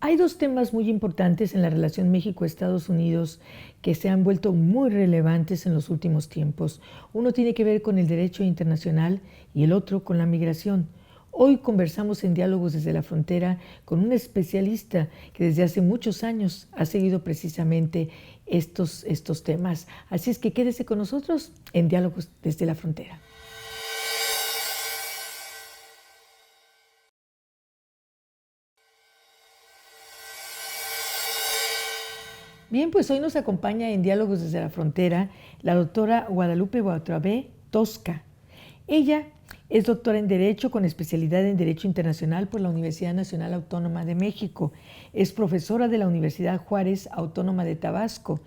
Hay dos temas muy importantes en la relación México-Estados Unidos que se han vuelto muy relevantes en los últimos tiempos. Uno tiene que ver con el derecho internacional y el otro con la migración. Hoy conversamos en Diálogos desde la Frontera con un especialista que desde hace muchos años ha seguido precisamente estos temas. Así es que quédese con nosotros en Diálogos desde la Frontera. Bien, pues hoy nos acompaña en Diálogos desde la Frontera la doctora Guadalupe Boatravé Tosca. Ella es doctora en Derecho con especialidad en Derecho Internacional por la Universidad Nacional Autónoma de México. Es profesora de la Universidad Juárez Autónoma de Tabasco.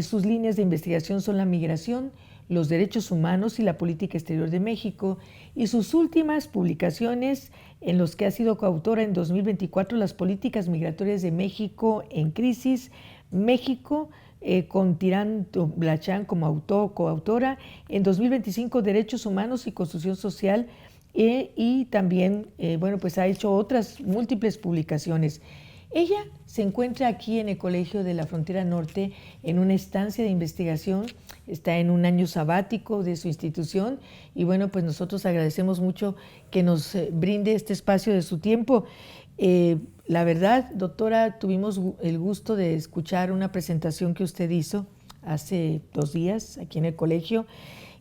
Sus líneas de investigación son la migración, los derechos humanos y la política exterior de México, y sus últimas publicaciones en los que ha sido coautora en 2024 las políticas migratorias de México en crisis, México, con Tirán Blachán como coautora, en 2025 Derechos Humanos y Construcción Social, y también bueno, pues ha hecho otras múltiples publicaciones. Ella se encuentra aquí en el Colegio de la Frontera Norte en una estancia de investigación, está en un año sabático de su institución y bueno, pues nosotros agradecemos mucho que nos brinde este espacio de su tiempo. La verdad, doctora, tuvimos el gusto de escuchar una presentación que usted hizo hace 2 días aquí en el colegio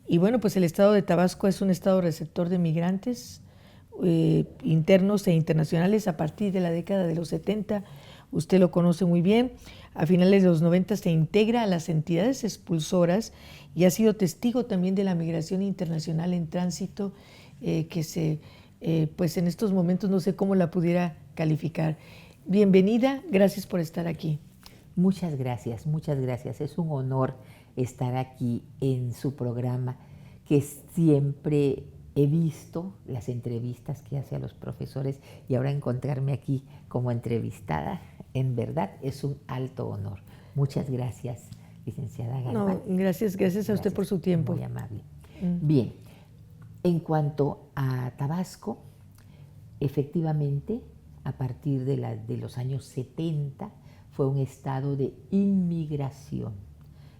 y bueno, pues el estado de Tabasco es un estado receptor de migrantes internos e internacionales a partir de la década de los 70. Usted lo conoce muy bien. A finales de los 90 se integra a las entidades expulsoras y ha sido testigo también de la migración internacional en tránsito que se, pues en estos momentos no sé cómo la pudiera calificar. Bienvenida, gracias por estar aquí. Muchas gracias, muchas gracias. Es un honor estar aquí en su programa, que siempre he visto las entrevistas que hace a los profesores y ahora encontrarme aquí como entrevistada, en verdad es un alto honor. Muchas gracias, licenciada Galván. No, gracias a usted por su tiempo. Muy amable. Bien, en cuanto a Tabasco, efectivamente, a partir de los años 70, fue un estado de inmigración.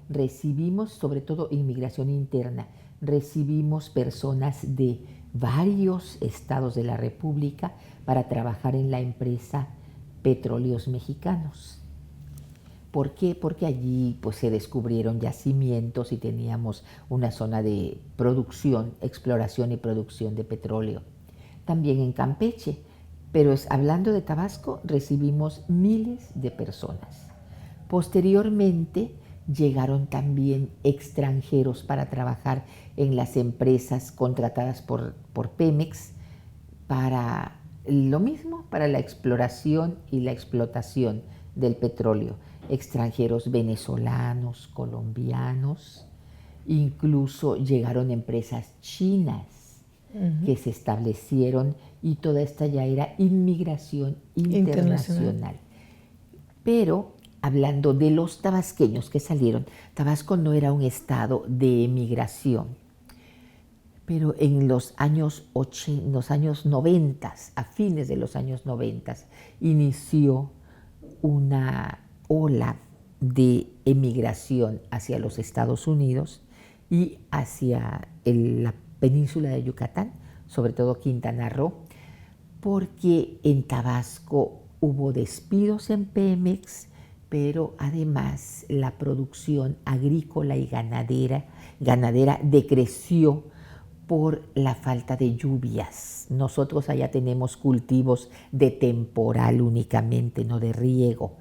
Recibimos, sobre todo inmigración interna, recibimos personas de varios estados de la República para trabajar en la empresa Petróleos Mexicanos. ¿Por qué? Porque allí pues, se descubrieron yacimientos y teníamos una zona de producción, exploración y producción de petróleo. También en Campeche, pero hablando de Tabasco, recibimos miles de personas. Posteriormente llegaron también extranjeros para trabajar en las empresas contratadas por Pemex para lo mismo, para la exploración y la explotación del petróleo. Extranjeros venezolanos, colombianos, incluso llegaron empresas chinas que se establecieron y toda esta ya era inmigración internacional. Pero hablando de los tabasqueños que salieron, Tabasco no era un estado de emigración, pero en los años 90, a fines de los años 90, inició una ola de emigración hacia los Estados Unidos y hacia la península de Yucatán, sobre todo Quintana Roo, porque en Tabasco hubo despidos en Pemex, pero además la producción agrícola y ganadera decreció por la falta de lluvias. Nosotros allá tenemos cultivos de temporal únicamente, no de riego,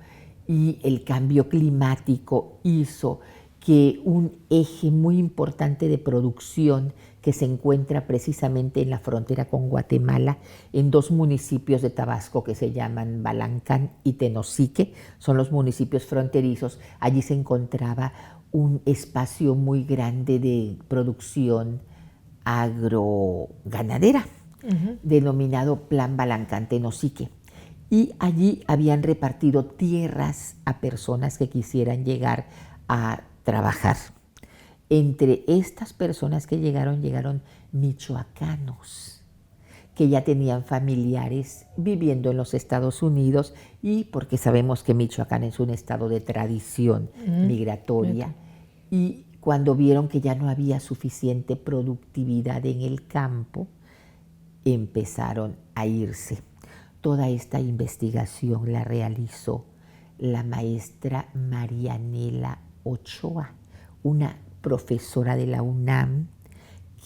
y el cambio climático hizo que un eje muy importante de producción que se encuentra precisamente en la frontera con Guatemala, en 2 municipios de Tabasco que se llaman Balancán y Tenosique, son los municipios fronterizos. Allí se encontraba un espacio muy grande de producción agroganadera, denominado Plan Balancán Tenosique. Y allí habían repartido tierras a personas que quisieran llegar a trabajar. Entre estas personas que llegaron michoacanos que ya tenían familiares viviendo en los Estados Unidos y porque sabemos que Michoacán es un estado de tradición migratoria. Y cuando vieron que ya no había suficiente productividad en el campo, empezaron a irse. Toda esta investigación la realizó la maestra Marianela Ochoa, una profesora de la UNAM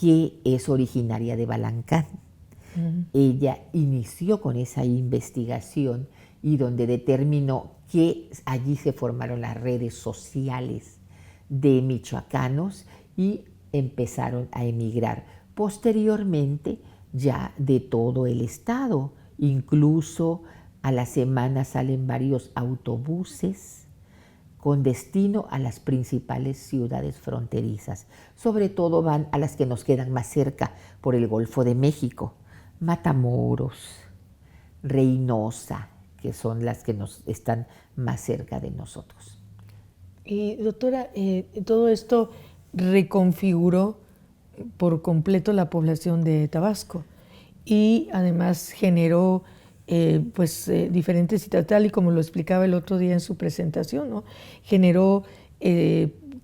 que es originaria de Balancán. Ella inició con esa investigación y donde determinó que allí se formaron las redes sociales de michoacanos y empezaron a emigrar. Posteriormente, ya de todo el estado, incluso a la semana salen varios autobuses con destino a las principales ciudades fronterizas. Sobre todo van a las que nos quedan más cerca por el Golfo de México. Matamoros, Reynosa, que son las que nos están más cerca de nosotros. Y doctora, todo esto reconfiguró por completo la población de Tabasco y además generó diferentes situaciones, tal y como lo explicaba el otro día en su presentación, ¿no? Generó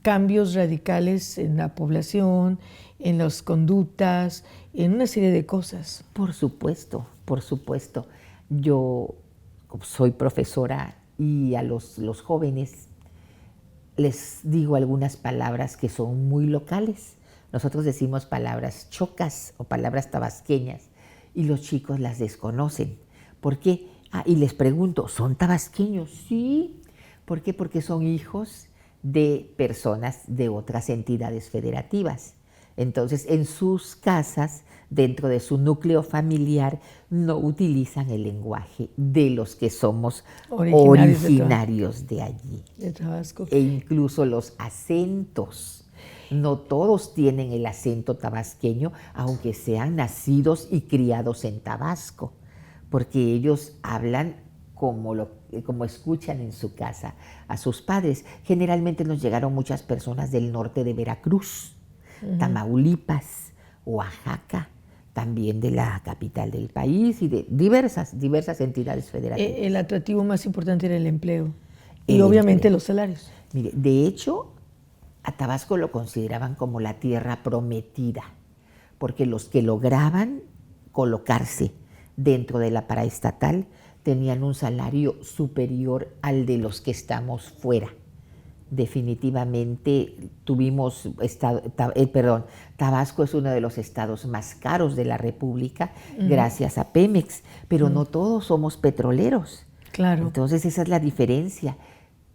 cambios radicales en la población, en las conductas, en una serie de cosas. Por supuesto, por supuesto. Yo soy profesora y a los jóvenes les digo algunas palabras que son muy locales. Nosotros decimos palabras chocas o palabras tabasqueñas y los chicos las desconocen. ¿Por qué? Y les pregunto, ¿son tabasqueños? Sí. ¿Por qué? Porque son hijos de personas de otras entidades federativas. Entonces, en sus casas, dentro de su núcleo familiar, no utilizan el lenguaje de los que somos originarios de allí. De Tabasco. E incluso los acentos. No todos tienen el acento tabasqueño, aunque sean nacidos y criados en Tabasco, porque ellos hablan como escuchan en su casa a sus padres. Generalmente nos llegaron muchas personas del norte de Veracruz, Tamaulipas, Oaxaca, también de la capital del país y de diversas entidades federativas. El atractivo más importante era el empleo y obviamente los salarios. Mire, de hecho, a Tabasco lo consideraban como la tierra prometida, porque los que lograban colocarse dentro de la paraestatal tenían un salario superior al de los que estamos fuera. Definitivamente Tabasco es uno de los estados más caros de la República gracias a Pemex, pero no todos somos petroleros. Claro. Entonces esa es la diferencia,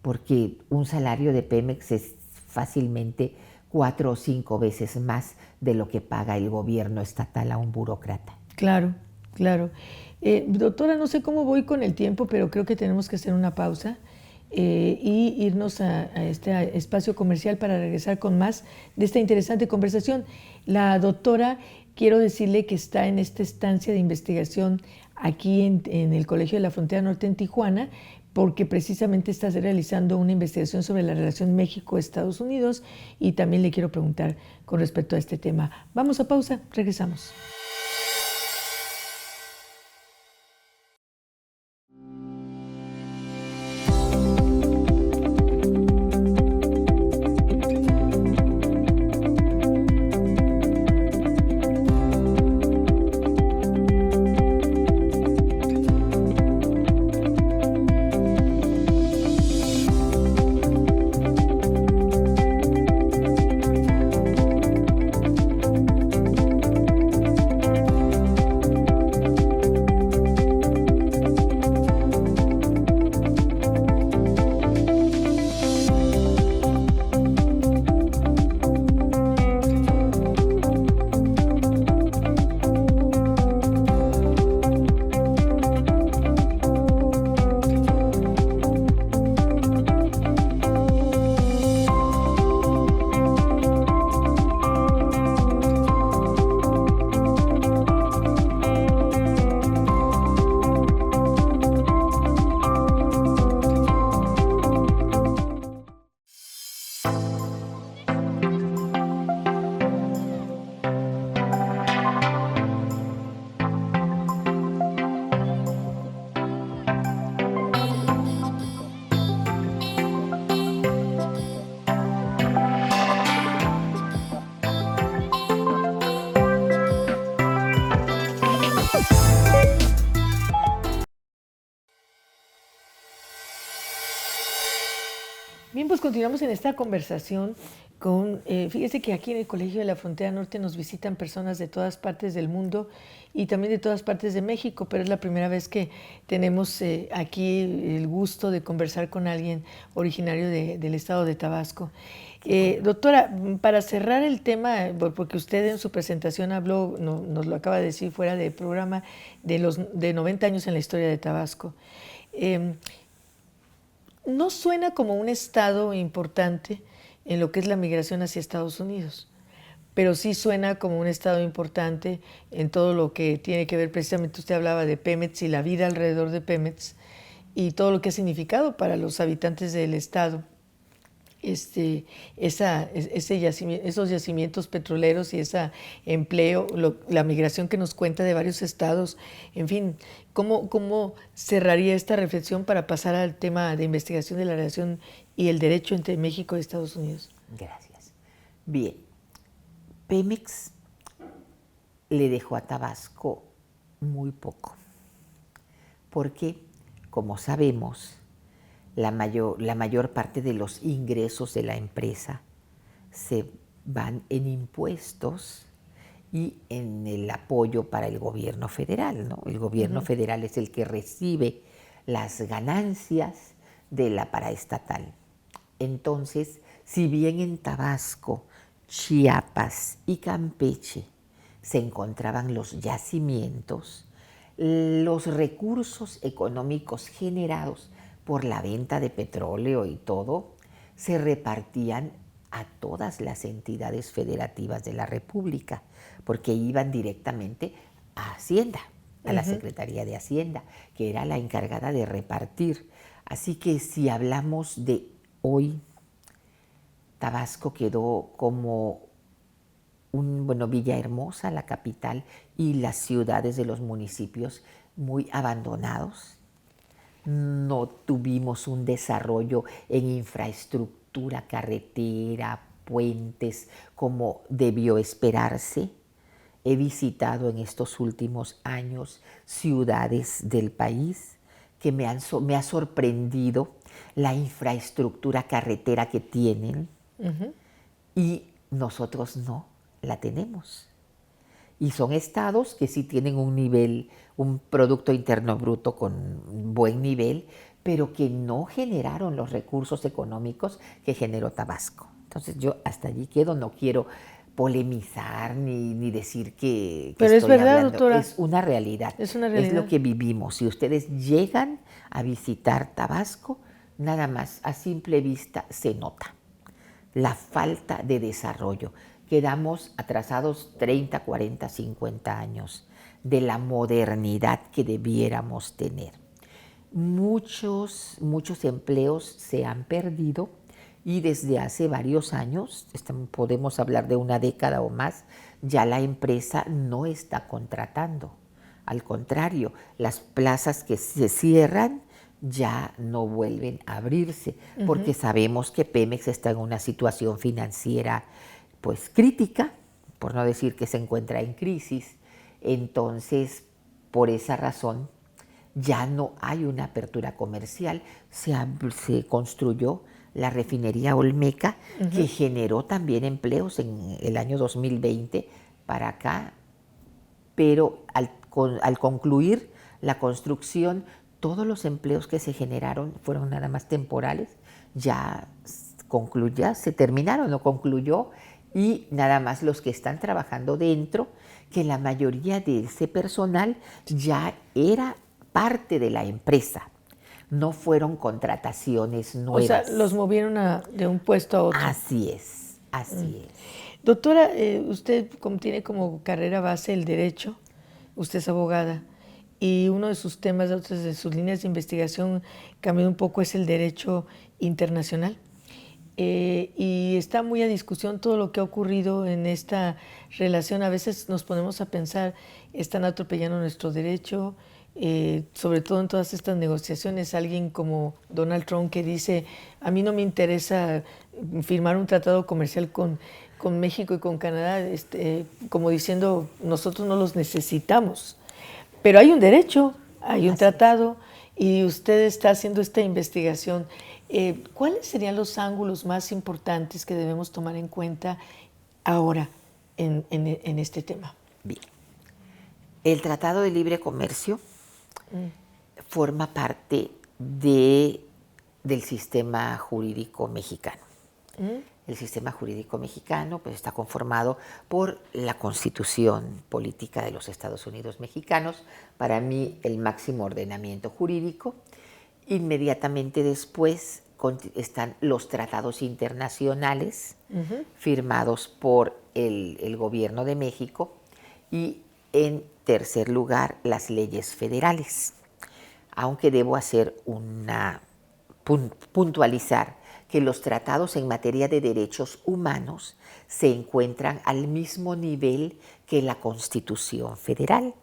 porque un salario de Pemex es fácilmente 4 o 5 veces más de lo que paga el gobierno estatal a un burócrata. Claro, claro. Doctora, no sé cómo voy con el tiempo, pero creo que tenemos que hacer una pausa y irnos a este espacio comercial para regresar con más de esta interesante conversación. La doctora, quiero decirle que está en esta estancia de investigación aquí en el Colegio de la Frontera Norte en Tijuana, porque precisamente está realizando una investigación sobre la relación México-Estados Unidos y también le quiero preguntar con respecto a este tema. Vamos a pausa, regresamos. continuamos en esta conversación con, fíjese que aquí en el Colegio de la Frontera Norte nos visitan personas de todas partes del mundo y también de todas partes de México, pero es la primera vez que tenemos aquí el gusto de conversar con alguien originario del estado de Tabasco. Doctora, para cerrar el tema, porque usted en su presentación habló, nos lo acaba de decir fuera del programa, de 90 años en la historia de Tabasco. No suena como un estado importante en lo que es la migración hacia Estados Unidos, pero sí suena como un estado importante en todo lo que tiene que ver, precisamente usted hablaba de Pemex y la vida alrededor de Pemex y todo lo que ha significado para los habitantes del estado. Esos yacimientos petroleros y ese empleo, la migración que nos cuenta de varios estados, en fin, ¿cómo cerraría esta reflexión para pasar al tema de investigación de la relación y el derecho entre México y Estados Unidos? Gracias. Bien, Pemex le dejó a Tabasco muy poco, porque, como sabemos, la mayor parte de los ingresos de la empresa se van en impuestos y en el apoyo para el gobierno federal, ¿no? El gobierno federal es el que recibe las ganancias de la paraestatal. Entonces, si bien en Tabasco, Chiapas y Campeche se encontraban los yacimientos, los recursos económicos generados por la venta de petróleo y todo, se repartían a todas las entidades federativas de la República, porque iban directamente a Hacienda, a la Secretaría de Hacienda, que era la encargada de repartir. Así que si hablamos de hoy, Tabasco quedó como Villahermosa, la capital, y las ciudades de los municipios muy abandonados. No tuvimos un desarrollo en infraestructura, carretera, puentes, como debió esperarse. He visitado en estos últimos años ciudades del país que me ha sorprendido la infraestructura carretera que tienen y nosotros no la tenemos. Y son estados que sí tienen un Producto Interno Bruto con buen nivel, pero que no generaron los recursos económicos que generó Tabasco. Entonces yo hasta allí quedo, no quiero polemizar ni decir que pero estoy es verdad, hablando. doctora. Es una realidad. Es una realidad. Es lo que vivimos. Si ustedes llegan a visitar Tabasco, nada más a simple vista se nota la falta de desarrollo. Quedamos atrasados 30, 40, 50 años de la modernidad que debiéramos tener. Muchos empleos se han perdido y desde hace varios años, podemos hablar de una década o más, ya la empresa no está contratando. Al contrario, las plazas que se cierran ya no vuelven a abrirse, porque sabemos que Pemex está en una situación financiera pues crítica, por no decir que se encuentra en crisis. Entonces, por esa razón, ya no hay una apertura comercial. Se construyó la refinería Olmeca, que generó también empleos en el año 2020 para acá, pero al concluir la construcción, todos los empleos que se generaron fueron nada más temporales, ya se terminaron o concluyó, y nada más los que están trabajando dentro, que la mayoría de ese personal ya era parte de la empresa, no fueron contrataciones nuevas. O sea, los movieron de un puesto a otro. Así es, así es. Doctora, usted tiene como carrera base el derecho, usted es abogada, y uno de sus temas, de sus líneas de investigación cambió un poco, es el derecho internacional. Y está muy a discusión todo lo que ha ocurrido en esta relación. A veces nos ponemos a pensar, están atropellando nuestro derecho, sobre todo en todas estas negociaciones. Alguien como Donald Trump que dice, a mí no me interesa firmar un tratado comercial con México y con Canadá, como diciendo, nosotros no los necesitamos. Pero hay un derecho, hay un tratado, y usted está haciendo esta investigación. ¿Cuáles serían los ángulos más importantes que debemos tomar en cuenta ahora en este tema? Bien. El Tratado de Libre Comercio forma parte del sistema jurídico mexicano. El sistema jurídico mexicano pues, está conformado por la Constitución Política de los Estados Unidos Mexicanos, para mí el máximo ordenamiento jurídico. Inmediatamente después están los tratados internacionales firmados por el gobierno de México y en tercer lugar las leyes federales. Aunque debo hacer puntualizar que los tratados en materia de derechos humanos se encuentran al mismo nivel que la Constitución Federal,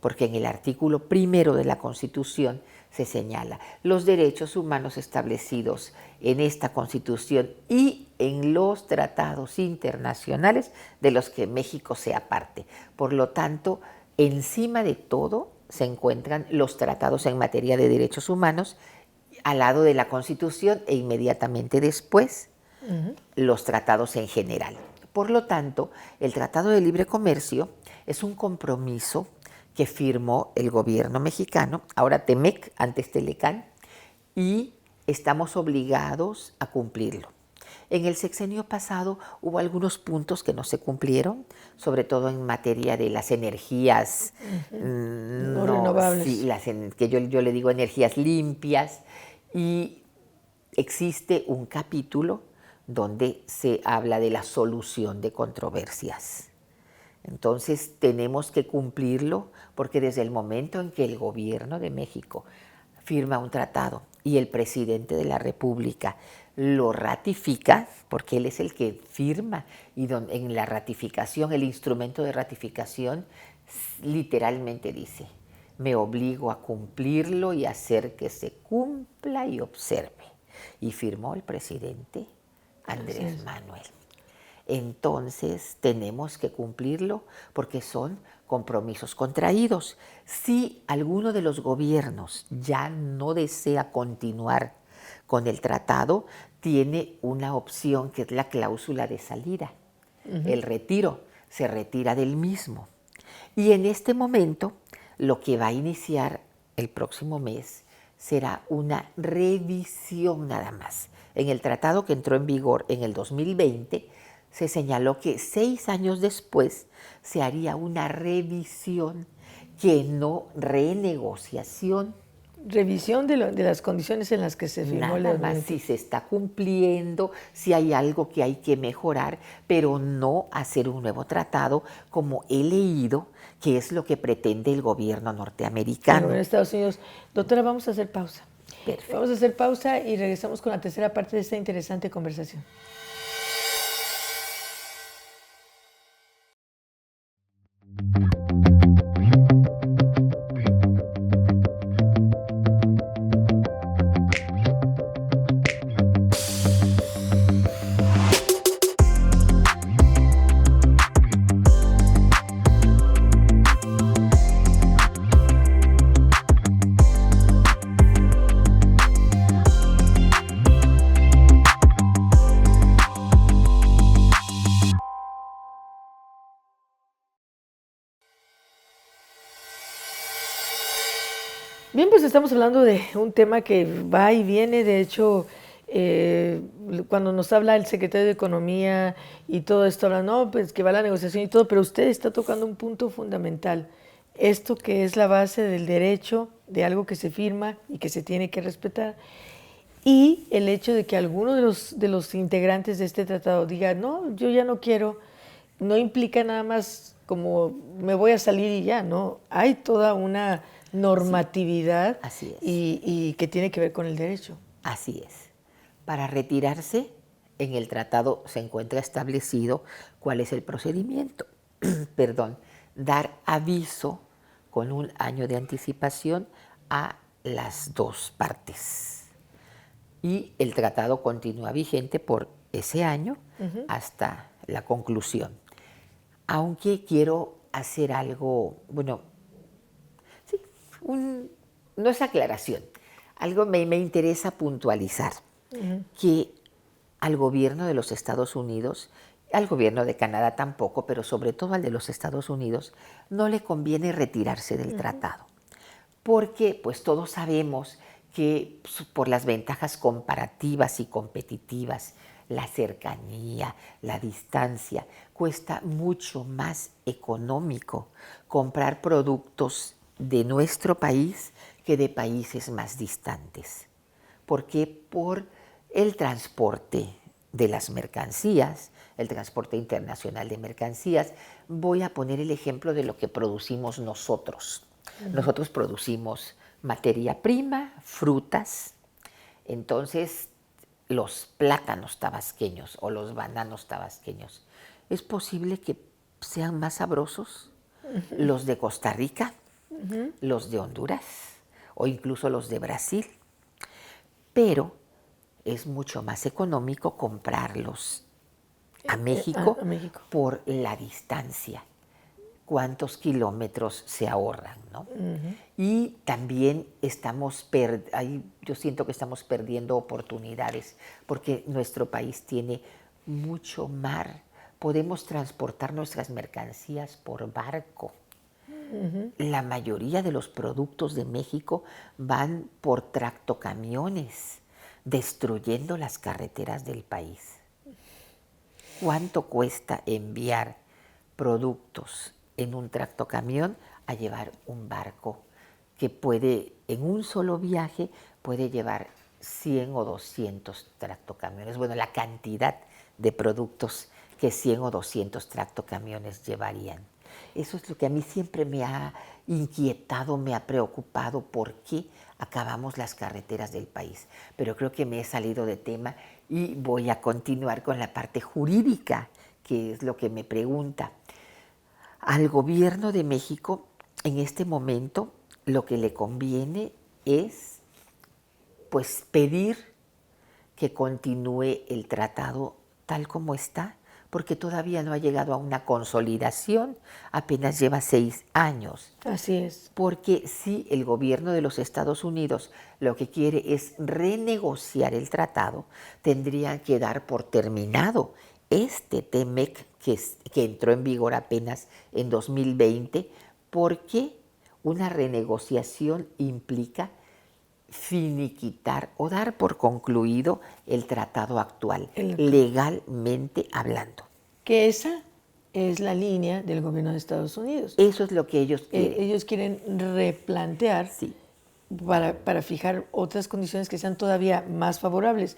porque en el artículo 1 de la Constitución se señala los derechos humanos establecidos en esta Constitución y en los tratados internacionales de los que México sea parte. Por lo tanto, encima de todo se encuentran los tratados en materia de derechos humanos al lado de la Constitución e inmediatamente después los tratados en general. Por lo tanto, el Tratado de Libre Comercio es un compromiso que firmó el gobierno mexicano, ahora Temec, antes Telecán, y estamos obligados a cumplirlo. En el sexenio pasado hubo algunos puntos que no se cumplieron, sobre todo en materia de las energías no renovables. Sí, que yo le digo energías limpias, y existe un capítulo donde se habla de la solución de controversias. Entonces tenemos que cumplirlo porque desde el momento en que el gobierno de México firma un tratado y el presidente de la República lo ratifica, porque él es el que firma, y en la ratificación, el instrumento de ratificación literalmente dice: me obligo a cumplirlo y hacer que se cumpla y observe. Y firmó el presidente Andrés Manuel. Entonces tenemos que cumplirlo porque son compromisos contraídos. Si alguno de los gobiernos ya no desea continuar con el tratado, tiene una opción que es la cláusula de salida, el retiro, se retira del mismo. Y en este momento, lo que va a iniciar el próximo mes será una revisión nada más. En el tratado que entró en vigor en el 2020, se señaló que 6 años después se haría una revisión, que no renegociación. Revisión de las condiciones en las que se firmó Nada más si se está cumpliendo, si hay algo que hay que mejorar, pero no hacer un nuevo tratado como he leído que es lo que pretende el gobierno norteamericano. En Estados Unidos. Doctora, vamos a hacer pausa. Perfecto. Vamos a hacer pausa y regresamos con la tercera parte de esta interesante conversación. Bien, pues estamos hablando de un tema que va y viene. De hecho, cuando nos habla el secretario de Economía y todo esto, habla, no, pues que va la negociación y todo, pero usted está tocando un punto fundamental. Esto que es la base del derecho, de algo que se firma y que se tiene que respetar. Y el hecho de que alguno de los integrantes de este tratado diga, no, yo ya no quiero, no implica nada más como me voy a salir y ya, ¿no? Hay toda una normatividad, así es. Y que tiene que ver con el derecho. Así es. Para retirarse, en el tratado se encuentra establecido cuál es el procedimiento. Perdón, dar aviso con 1 año de anticipación a las 2 partes. Y el tratado continúa vigente por ese año hasta la conclusión. Aunque quiero hacer algo, bueno, no es aclaración, algo me interesa puntualizar. que al gobierno de los Estados Unidos, al gobierno de Canadá tampoco, pero sobre todo al de los Estados Unidos, no le conviene retirarse del tratado. Porque pues todos sabemos que por las ventajas comparativas y competitivas, la cercanía, la distancia, cuesta mucho más económico comprar productos de nuestro país que de países más distantes. ¿Por qué? Por el transporte de las mercancías, el transporte internacional de mercancías. Voy a poner el ejemplo de lo que producimos nosotros. Nosotros producimos materia prima, frutas, entonces los plátanos tabasqueños o los bananos tabasqueños, ¿es posible que sean más sabrosos los de Costa Rica, los de Honduras o incluso los de Brasil? Pero es mucho más económico comprarlos a México, por la distancia. Cuántos kilómetros se ahorran, ¿no? Y también yo siento que estamos perdiendo oportunidades porque nuestro país tiene mucho mar. Podemos transportar nuestras mercancías por barco. La mayoría de los productos de México van por tractocamiones, destruyendo las carreteras del país. ¿Cuánto cuesta enviar productos en un tractocamión a llevar un barco que puede, en un solo viaje, puede llevar 100 o 200 tractocamiones? Bueno, la cantidad de productos que 100 o 200 tractocamiones llevarían. Eso es lo que a mí siempre me ha inquietado, me ha preocupado, por qué acabamos las carreteras del país. Pero creo que me he salido de tema y voy a continuar con la parte jurídica, que es lo que me pregunta. Al gobierno de México, en este momento, lo que le conviene es pues pedir que continúe el tratado tal como está, porque todavía no ha llegado a una consolidación, apenas lleva 6 años. Así es. Porque si el gobierno de los Estados Unidos lo que quiere es renegociar el tratado, tendrían que dar por terminado este TEMEC que entró en vigor apenas en 2020, porque una renegociación implica finiquitar o dar por concluido el tratado actual, legalmente hablando. Que esa es la línea del gobierno de Estados Unidos. Eso es lo que ellos quieren. Ellos quieren replantear para fijar otras condiciones que sean todavía más favorables.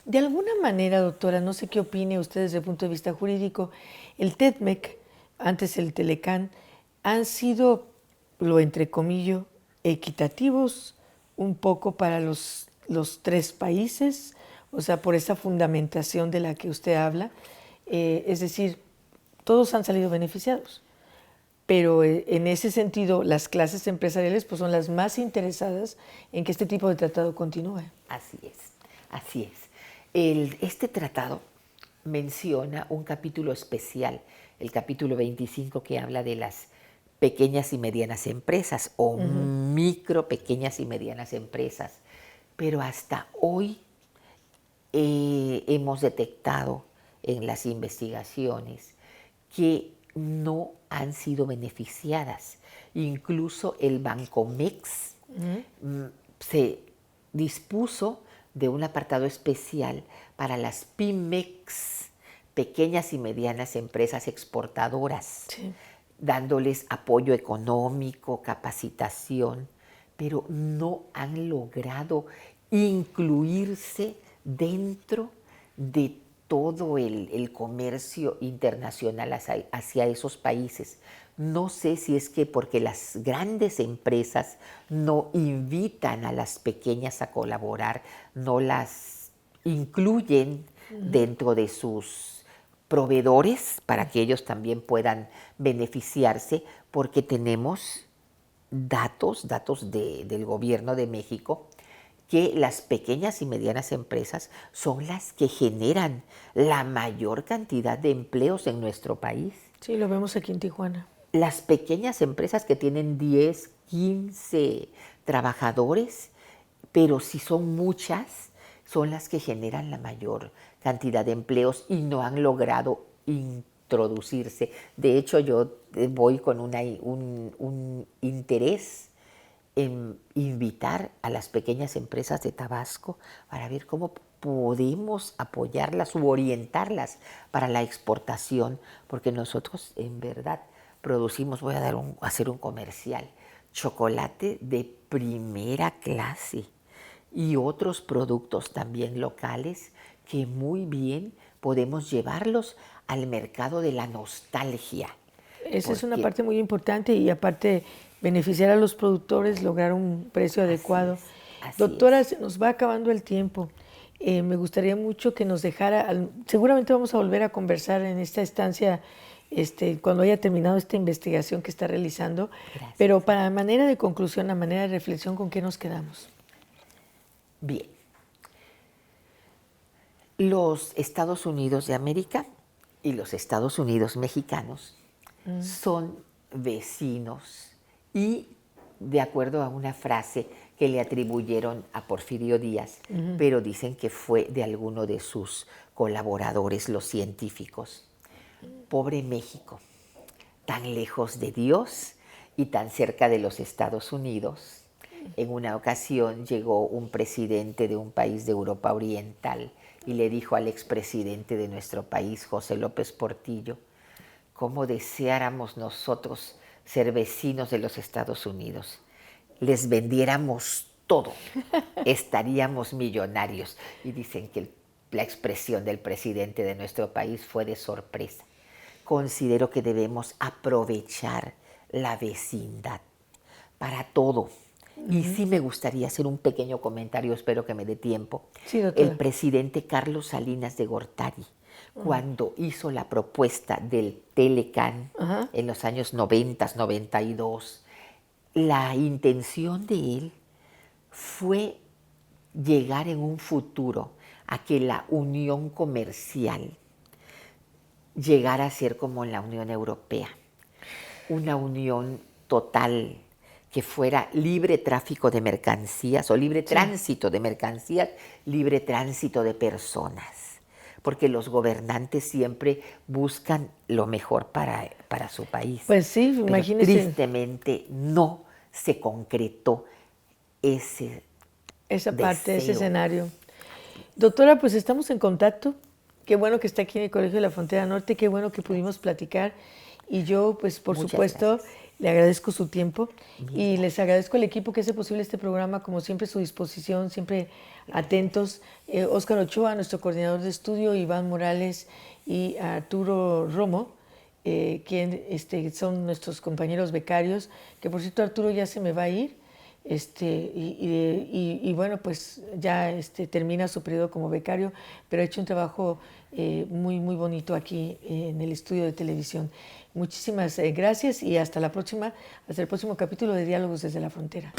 De alguna manera, doctora, no sé qué opine usted desde el punto de vista jurídico, el TEMEC, antes el Telecán, han sido, lo entrecomillo, equitativos un poco para los 3 países, o sea, por esa fundamentación de la que usted habla. Es decir, todos han salido beneficiados, pero en ese sentido las clases empresariales pues, son las más interesadas en que este tipo de tratado continúe. Así es, así es. Este tratado menciona un capítulo especial, el capítulo 25, que habla de las pequeñas y medianas empresas o micro, pequeñas y medianas empresas. Pero hasta hoy hemos detectado en las investigaciones que no han sido beneficiadas. Incluso el Bancomex se dispuso de un apartado especial para las PYMEX, pequeñas y medianas empresas exportadoras, dándoles apoyo económico, capacitación, pero no han logrado incluirse dentro de todo el comercio internacional hacia esos países. No sé si es que porque las grandes empresas no invitan a las pequeñas a colaborar, no las incluyen dentro de sus proveedores para que ellos también puedan beneficiarse, porque tenemos datos del gobierno de México que las pequeñas y medianas empresas son las que generan la mayor cantidad de empleos en nuestro país. Sí, lo vemos aquí en Tijuana. Las pequeñas empresas que tienen 10, 15 trabajadores, pero si son muchas, son las que generan la mayor cantidad de empleos y no han logrado introducirse. De hecho, yo voy con un interés en invitar a las pequeñas empresas de Tabasco para ver cómo podemos apoyarlas u orientarlas para la exportación, porque nosotros en verdad producimos, voy a hacer un comercial, chocolate de primera clase y otros productos también locales que muy bien podemos llevarlos al mercado de la nostalgia. Esa es una parte muy importante y aparte beneficiar a los productores, lograr un precio adecuado. Doctora, se nos va acabando el tiempo. Me gustaría mucho que nos dejara, seguramente vamos a volver a conversar en esta estancia cuando haya terminado esta investigación que está realizando. Gracias. Pero para manera de conclusión, a manera de reflexión, ¿con qué nos quedamos? Bien. Los Estados Unidos de América y los Estados Unidos mexicanos son vecinos y, de acuerdo a una frase que le atribuyeron a Porfirio Díaz, pero dicen que fue de alguno de sus colaboradores, los científicos. Pobre México, tan lejos de Dios y tan cerca de los Estados Unidos. En una ocasión llegó un presidente de un país de Europa Oriental y le dijo al expresidente de nuestro país, José López Portillo, cómo deseáramos nosotros ser vecinos de los Estados Unidos. Les vendiéramos todo, estaríamos millonarios. Y dicen que la expresión del presidente de nuestro país fue de sorpresa. Considero que debemos aprovechar la vecindad para todo. Y sí me gustaría hacer un pequeño comentario, espero que me dé tiempo. Sí, doctora. El presidente Carlos Salinas de Gortari, cuando hizo la propuesta del Telecán en los años 90, 92, la intención de él fue llegar en un futuro a que la unión comercial llegara a ser como la Unión Europea, una unión total que fuera libre tráfico de mercancías o libre tránsito de mercancías, libre tránsito de personas, porque los gobernantes siempre buscan lo mejor para su país. Pues sí, pero imagínese. tristemente no se concretó esa parte, ese escenario. Doctora, pues estamos en contacto. Qué bueno que está aquí en el Colegio de la Frontera Norte, qué bueno que pudimos platicar. Y yo, pues por supuesto, le agradezco su tiempo y les agradezco al equipo que hace posible este programa, como siempre, su disposición, siempre atentos. Óscar Ochoa, nuestro coordinador de estudio, Iván Morales y Arturo Romo, quien son nuestros compañeros becarios, que por cierto Arturo ya se me va a ir. Y bueno, pues ya termina su periodo como becario, pero ha hecho un trabajo muy, muy bonito aquí en el estudio de televisión. Muchísimas gracias y hasta la próxima, hasta el próximo capítulo de Diálogos desde la Frontera.